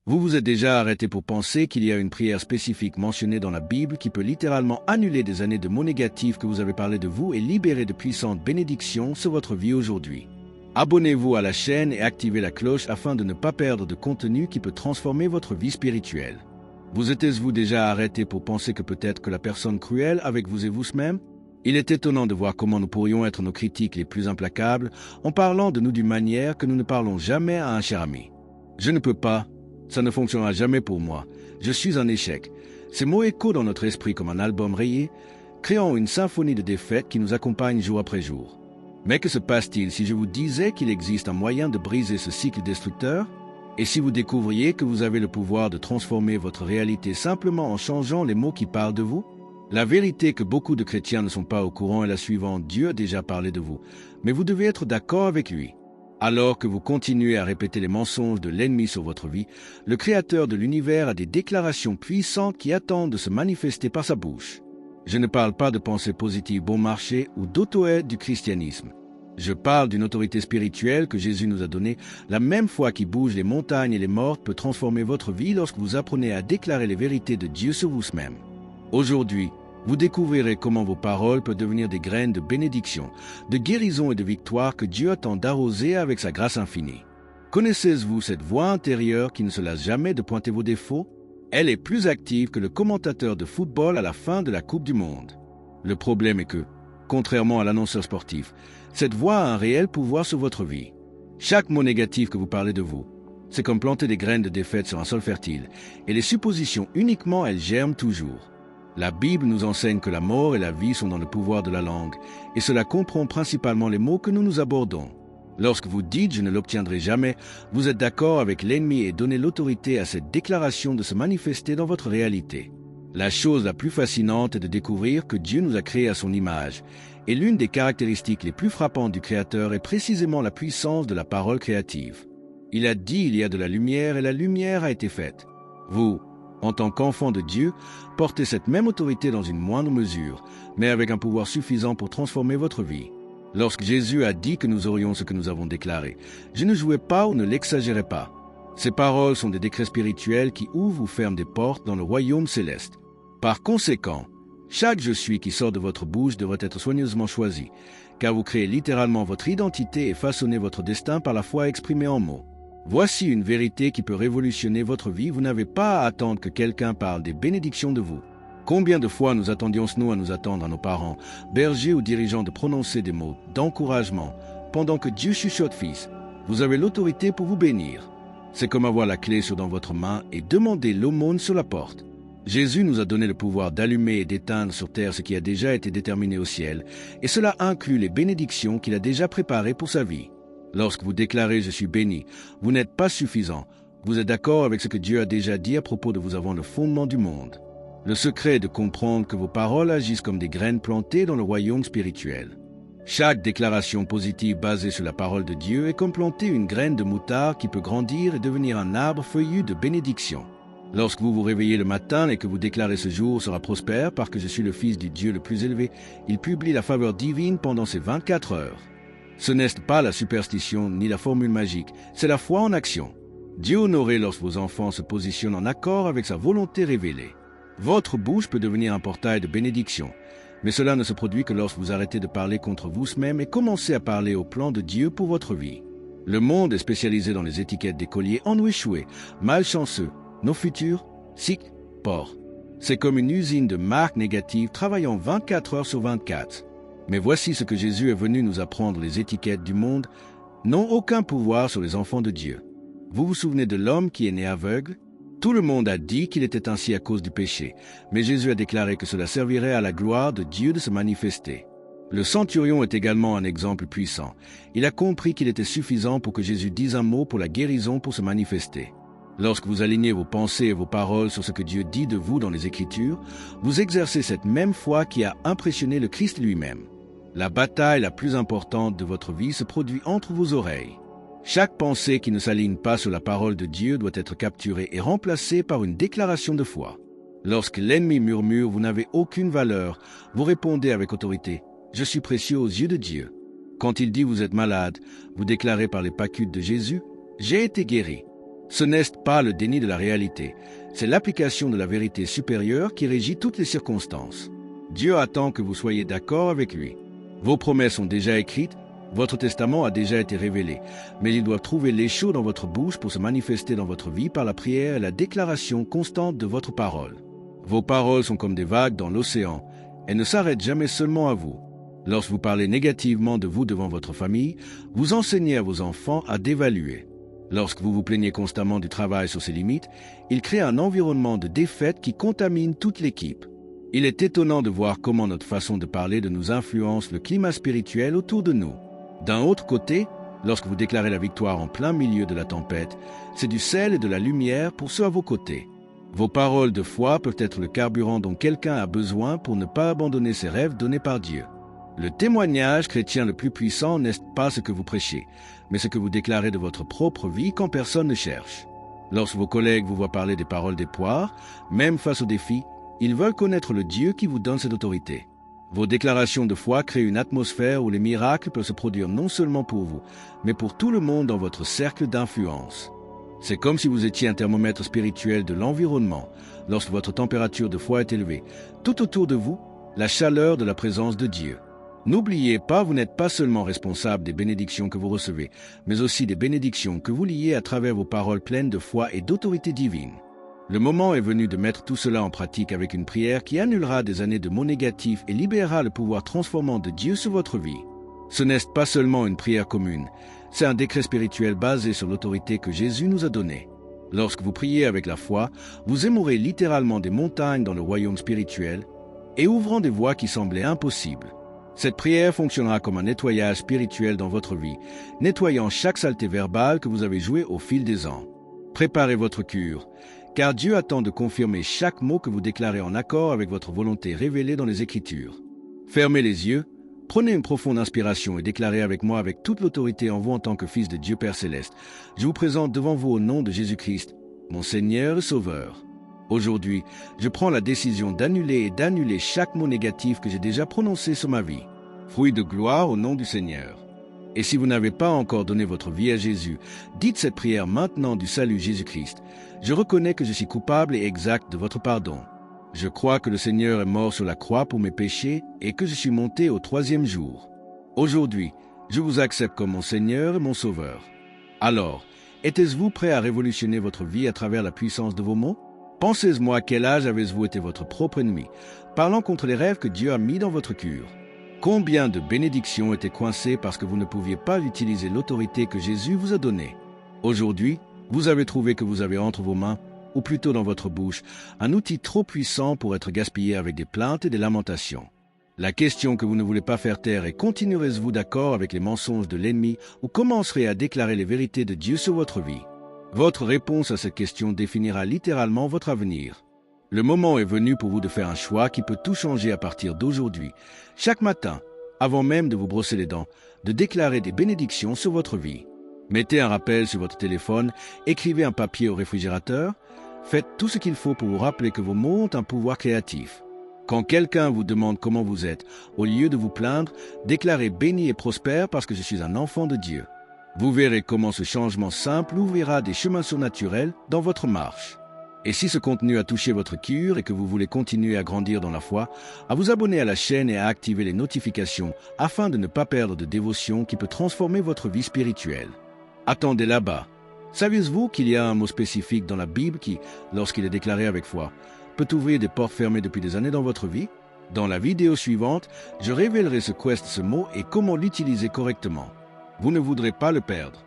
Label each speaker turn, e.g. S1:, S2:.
S1: Vous vous êtes déjà arrêté pour penser qu'il y a une prière spécifique mentionnée dans la Bible qui peut littéralement annuler des années de mots négatifs que vous avez parlé de vous et libérer de puissantes bénédictions sur votre vie aujourd'hui. Abonnez-vous à la chaîne et activez la cloche afin de ne pas perdre de contenu qui peut transformer votre vie spirituelle. Vous êtes-vous déjà arrêté pour penser que peut-être que la personne cruelle avec vous et vous-même? Il est étonnant de voir comment nous pourrions être nos critiques les plus implacables en parlant de nous d'une manière que nous ne parlons jamais à un cher ami. Je ne peux pas. Ça ne fonctionnera jamais pour moi. Je suis un échec. Ces mots échos dans notre esprit comme un album rayé, créant une symphonie de défaites qui nous accompagne jour après jour. Mais que se passe-t-il si je vous disais qu'il existe un moyen de briser ce cycle destructeur? Et si vous découvriez que vous avez le pouvoir de transformer votre réalité simplement en changeant les mots qui parlent de vous? La vérité que beaucoup de chrétiens ne sont pas au courant est la suivante: Dieu a déjà parlé de vous, mais vous devez être d'accord avec lui. Alors que vous continuez à répéter les mensonges de l'ennemi sur votre vie, le Créateur de l'univers a des déclarations puissantes qui attendent de se manifester par sa bouche. Je ne parle pas de pensée positive bon marché ou d'auto-aide du christianisme. Je parle d'une autorité spirituelle que Jésus nous a donnée. La même foi qui bouge les montagnes et les morts peut transformer votre vie lorsque vous apprenez à déclarer les vérités de Dieu sur vous-même. Aujourd'hui, vous découvrirez comment vos paroles peuvent devenir des graines de bénédiction, de guérison et de victoire que Dieu attend d'arroser avec sa grâce infinie. Connaissez-vous cette voix intérieure qui ne se lasse jamais de pointer vos défauts? Elle est plus active que le commentateur de football à la fin de la Coupe du Monde. Le problème est que, contrairement à l'annonceur sportif, cette voix a un réel pouvoir sur votre vie. Chaque mot négatif que vous parlez de vous, c'est comme planter des graines de défaite sur un sol fertile, et les suppositions uniquement, elles germent toujours. La Bible nous enseigne que la mort et la vie sont dans le pouvoir de la langue, et cela comprend principalement les mots que nous abordons. Lorsque vous dites « je ne l'obtiendrai jamais », vous êtes d'accord avec l'ennemi et donnez l'autorité à cette déclaration de se manifester dans votre réalité. La chose la plus fascinante est de découvrir que Dieu nous a créés à son image, et l'une des caractéristiques les plus frappantes du Créateur est précisément la puissance de la parole créative. Il a dit « il y a de la lumière » et la lumière a été faite. Vous, en tant qu'enfant de Dieu, portez cette même autorité dans une moindre mesure, mais avec un pouvoir suffisant pour transformer votre vie. Lorsque Jésus a dit que nous aurions ce que nous avons déclaré, je ne jouais pas ou ne l'exagérais pas. Ces paroles sont des décrets spirituels qui ouvrent ou ferment des portes dans le royaume céleste. Par conséquent, chaque « je suis » qui sort de votre bouche devrait être soigneusement choisi, car vous créez littéralement votre identité et façonnez votre destin par la foi exprimée en mots. Voici une vérité qui peut révolutionner votre vie. Vous n'avez pas à attendre que quelqu'un parle des bénédictions de vous. Combien de fois nous attendions-nous à nous attendre à nos parents, bergers ou dirigeants de prononcer des mots d'encouragement, pendant que Dieu chuchote « Fils, vous avez l'autorité pour vous bénir ». C'est comme avoir la clé dans votre main et demander l'aumône sur la porte. Jésus nous a donné le pouvoir d'allumer et d'éteindre sur terre ce qui a déjà été déterminé au ciel, et cela inclut les bénédictions qu'il a déjà préparées pour sa vie. Lorsque vous déclarez « je suis béni », vous n'êtes pas suffisant. Vous êtes d'accord avec ce que Dieu a déjà dit à propos de vous avant le fondement du monde. Le secret est de comprendre que vos paroles agissent comme des graines plantées dans le royaume spirituel. Chaque déclaration positive basée sur la parole de Dieu est comme planter une graine de moutarde qui peut grandir et devenir un arbre feuillu de bénédiction. Lorsque vous vous réveillez le matin et que vous déclarez « ce jour sera prospère parce que je suis le Fils du Dieu le plus élevé », il publie la faveur divine pendant ces 24 heures. Ce n'est pas la superstition ni la formule magique, c'est la foi en action. Dieu honoré lorsque vos enfants se positionnent en accord avec sa volonté révélée. Votre bouche peut devenir un portail de bénédiction, mais cela ne se produit que lorsque vous arrêtez de parler contre vous-même et commencez à parler au plan de Dieu pour votre vie. Le monde est spécialisé dans les étiquettes d'écoliers en nous échouer, malchanceux, nos futurs, sick, pauvres. C'est comme une usine de marques négatives travaillant 24 heures sur 24. Mais voici ce que Jésus est venu nous apprendre: les étiquettes du monde n'ont aucun pouvoir sur les enfants de Dieu. Vous vous souvenez de l'homme qui est né aveugle? Tout le monde a dit qu'il était ainsi à cause du péché, mais Jésus a déclaré que cela servirait à la gloire de Dieu de se manifester. Le centurion est également un exemple puissant. Il a compris qu'il était suffisant pour que Jésus dise un mot pour la guérison pour se manifester. Lorsque vous alignez vos pensées et vos paroles sur ce que Dieu dit de vous dans les Écritures, vous exercez cette même foi qui a impressionné le Christ lui-même. La bataille la plus importante de votre vie se produit entre vos oreilles. Chaque pensée qui ne s'aligne pas sur la parole de Dieu doit être capturée et remplacée par une déclaration de foi. Lorsque l'ennemi murmure « vous n'avez aucune valeur », vous répondez avec autorité « je suis précieux aux yeux de Dieu ». Quand il dit « vous êtes malade », vous déclarez par les pacutes de Jésus « j'ai été guéri ». Ce n'est pas le déni de la réalité, c'est l'application de la vérité supérieure qui régit toutes les circonstances. Dieu attend que vous soyez d'accord avec lui. Vos promesses sont déjà écrites, votre testament a déjà été révélé, mais il doit trouver l'écho dans votre bouche pour se manifester dans votre vie par la prière et la déclaration constante de votre parole. Vos paroles sont comme des vagues dans l'océan, elles ne s'arrêtent jamais seulement à vous. Lorsque vous parlez négativement de vous devant votre famille, vous enseignez à vos enfants à dévaluer. Lorsque vous vous plaignez constamment du travail sur ses limites, il crée un environnement de défaite qui contamine toute l'équipe. Il est étonnant de voir comment notre façon de parler de nous influence le climat spirituel autour de nous. D'un autre côté, lorsque vous déclarez la victoire en plein milieu de la tempête, c'est du sel et de la lumière pour ceux à vos côtés. Vos paroles de foi peuvent être le carburant dont quelqu'un a besoin pour ne pas abandonner ses rêves donnés par Dieu. Le témoignage chrétien le plus puissant n'est pas ce que vous prêchez, mais ce que vous déclarez de votre propre vie quand personne ne cherche. Lorsque vos collègues vous voient parler des paroles d'espoir, même face aux défis, ils veulent connaître le Dieu qui vous donne cette autorité. Vos déclarations de foi créent une atmosphère où les miracles peuvent se produire non seulement pour vous, mais pour tout le monde dans votre cercle d'influence. C'est comme si vous étiez un thermomètre spirituel de l'environnement. Lorsque votre température de foi est élevée, tout autour de vous, la chaleur de la présence de Dieu. N'oubliez pas, vous n'êtes pas seulement responsable des bénédictions que vous recevez, mais aussi des bénédictions que vous liez à travers vos paroles pleines de foi et d'autorité divine. Le moment est venu de mettre tout cela en pratique avec une prière qui annulera des années de mots négatifs et libérera le pouvoir transformant de Dieu sur votre vie. Ce n'est pas seulement une prière commune, c'est un décret spirituel basé sur l'autorité que Jésus nous a donnée. Lorsque vous priez avec la foi, vous émourez littéralement des montagnes dans le royaume spirituel et ouvrant des voies qui semblaient impossibles. Cette prière fonctionnera comme un nettoyage spirituel dans votre vie, nettoyant chaque saleté verbale que vous avez jouée au fil des ans. Préparez votre cure, car Dieu attend de confirmer chaque mot que vous déclarez en accord avec votre volonté révélée dans les Écritures. Fermez les yeux, prenez une profonde inspiration et déclarez avec moi avec toute l'autorité en vous en tant que fils de Dieu Père Céleste. Je vous présente devant vous au nom de Jésus-Christ, mon Seigneur et Sauveur. Aujourd'hui, je prends la décision d'annuler chaque mot négatif que j'ai déjà prononcé sur ma vie. Fruit de gloire au nom du Seigneur. Et si vous n'avez pas encore donné votre vie à Jésus, dites cette prière maintenant du salut Jésus-Christ. Je reconnais que je suis coupable et exact de votre pardon. Je crois que le Seigneur est mort sur la croix pour mes péchés et que je suis monté au 3e jour. Aujourd'hui, je vous accepte comme mon Seigneur et mon Sauveur. Alors, êtes-vous prêt à révolutionner votre vie à travers la puissance de vos mots? Pensez-moi à quel âge avez-vous été votre propre ennemi, parlant contre les rêves que Dieu a mis dans votre cure? Combien de bénédictions étaient coincées parce que vous ne pouviez pas utiliser l'autorité que Jésus vous a donnée? Aujourd'hui, vous avez trouvé que vous avez entre vos mains, ou plutôt dans votre bouche, un outil trop puissant pour être gaspillé avec des plaintes et des lamentations. La question que vous ne voulez pas faire taire est: continuerez-vous d'accord avec les mensonges de l'ennemi ou commencerez à déclarer les vérités de Dieu sur votre vie? Votre réponse à cette question définira littéralement votre avenir. Le moment est venu pour vous de faire un choix qui peut tout changer à partir d'aujourd'hui. Chaque matin, avant même de vous brosser les dents, de déclarer des bénédictions sur votre vie. Mettez un rappel sur votre téléphone, écrivez un papier au réfrigérateur, faites tout ce qu'il faut pour vous rappeler que vos mots ont un pouvoir créatif. Quand quelqu'un vous demande comment vous êtes, au lieu de vous plaindre, déclarez béni et prospère parce que je suis un enfant de Dieu. Vous verrez comment ce changement simple ouvrira des chemins surnaturels dans votre marche. Et si ce contenu a touché votre cœur et que vous voulez continuer à grandir dans la foi, à vous abonner à la chaîne et à activer les notifications afin de ne pas perdre de dévotion qui peut transformer votre vie spirituelle. Attendez là-bas. Saviez-vous qu'il y a un mot spécifique dans la Bible qui, lorsqu'il est déclaré avec foi, peut ouvrir des portes fermées depuis des années dans votre vie? Dans la vidéo suivante, je révélerai ce qu'est ce mot et comment l'utiliser correctement. Vous ne voudrez pas le perdre.